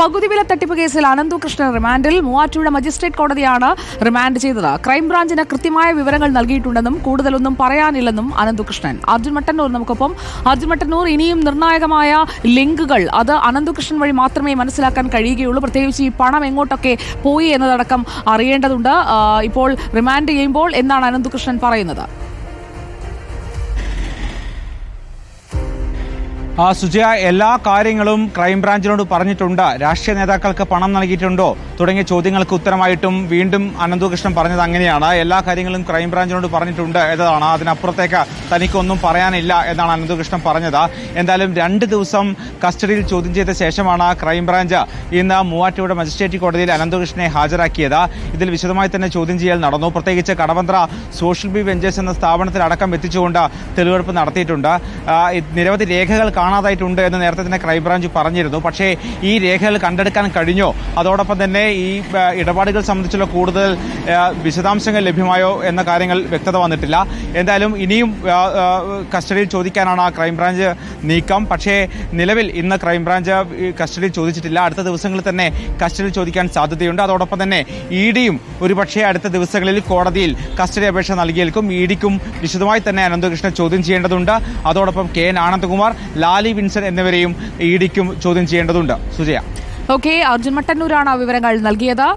പകുതി വില തട്ടിപ്പ് കേസിൽ അനന്തുകൃഷ്ണൻ റിമാൻഡിൽ. മൂവാറ്റുപുഴ മജിസ്ട്രേറ്റ് കോടതിയാണ് റിമാൻഡ് ചെയ്തത്. ക്രൈംബ്രാഞ്ചിന് കൃത്യമായ വിവരങ്ങൾ നൽകിയിട്ടുണ്ടെന്നും കൂടുതലൊന്നും പറയാനില്ലെന്നും അനന്തുകൃഷ്ണൻ. അർജുൻ മട്ടന്നൂർ നമുക്കൊപ്പം. അർജുൻ മട്ടന്നൂർ, ഇനിയും നിർണായകമായ ലിങ്കുകൾ അത് അനന്തുകൃഷ്ണൻ വഴി മാത്രമേ മനസ്സിലാക്കാൻ കഴിയുകയുള്ളൂ. പ്രത്യേകിച്ച് ഈ പണം എങ്ങോട്ടൊക്കെ പോയി എന്നതടക്കം അറിയേണ്ടതുണ്ട്. ഇപ്പോൾ റിമാൻഡ് ചെയ്യുമ്പോൾ എന്നാണ് അനന്തുകൃഷ്ണൻ പറയുന്നത്? സുജയ, എല്ലാ കാര്യങ്ങളും ക്രൈംബ്രാഞ്ചിനോട് പറഞ്ഞിട്ടുണ്ട്. രാഷ്ട്രീയ നേതാക്കൾക്ക് പണം നൽകിയിട്ടുണ്ടോ തുടങ്ങിയ ചോദ്യങ്ങൾക്ക് ഉത്തരമായിട്ടും വീണ്ടും അനന്തുകൃഷ്ണൻ പറഞ്ഞത് അങ്ങനെയാണ്. എല്ലാ കാര്യങ്ങളും ക്രൈംബ്രാഞ്ചിനോട് പറഞ്ഞിട്ടുണ്ട് എന്നതാണ്. അതിനപ്പുറത്തേക്ക് തനിക്കൊന്നും പറയാനില്ല എന്നാണ് അനന്തുകൃഷ്ണൻ പറഞ്ഞത്. എന്തായാലും 2 ദിവസം കസ്റ്റഡിയിൽ ചോദ്യം ചെയ്ത ശേഷമാണ് ക്രൈംബ്രാഞ്ച് ഇന്ന് മൂവാറ്റുപുഴ മജിസ്ട്രേറ്റ് കോടതിയിൽ അനന്തുകൃഷ്ണനെ ഹാജരാക്കിയത്. ഇതിൽ വിശദമായി തന്നെ ചോദ്യം ചെയ്യൽ നടന്നു. പ്രത്യേകിച്ച് കടവന്ത്ര സോഷ്യൽ ബി വെഞ്ചേഴ്സ് എന്ന സ്ഥാപനത്തിലടക്കം എത്തിച്ചുകൊണ്ട് തെളിവെടുപ്പ് നടത്തിയിട്ടുണ്ട്. നിരവധി രേഖകൾ കാണാതായിട്ടുണ്ട് എന്ന് നേരത്തെ തന്നെ ക്രൈംബ്രാഞ്ച് പറഞ്ഞിരുന്നു. പക്ഷേ ഈ രേഖകൾ കണ്ടെടുക്കാൻ കഴിഞ്ഞോ, അതോടൊപ്പം തന്നെ ഈ ഇടപാടുകൾ സംബന്ധിച്ചുള്ള കൂടുതൽ വിശദാംശങ്ങൾ ലഭ്യമായോ എന്ന കാര്യങ്ങൾ വ്യക്തത വന്നിട്ടില്ല. എന്തായാലും ഇനിയും കസ്റ്റഡിയിൽ ചോദിക്കാനാണ് ക്രൈംബ്രാഞ്ച് നീക്കം. പക്ഷേ നിലവിൽ ഇന്ന് ക്രൈംബ്രാഞ്ച് കസ്റ്റഡിയിൽ ചോദിച്ചിട്ടില്ല. അടുത്ത ദിവസങ്ങളിൽ തന്നെ കസ്റ്റഡിയിൽ ചോദിക്കാൻ സാധ്യതയുണ്ട്. അതോടൊപ്പം തന്നെ ഇഡിയും ഒരുപക്ഷേ അടുത്ത ദിവസങ്ങളിൽ കോടതിയിൽ കസ്റ്റഡി അപേക്ഷ നൽകിയേൽക്കും. ഇഡിക്കും വിശദമായി തന്നെ അനന്തകൃഷ്ണൻ ചോദ്യം ചെയ്യേണ്ടതുണ്ട്. അതോടൊപ്പം KN ആനന്ദകുമാർ, ലാലി വിൻസൻ എന്നിവരെയും ഇഡിക്കും ചോദ്യം ചെയ്യേണ്ടതുണ്ട്. സുജയ. ഓക്കെ, അർജുൻ മട്ടന്നൂരാണ് വിവരങ്ങൾ നൽകിയത്.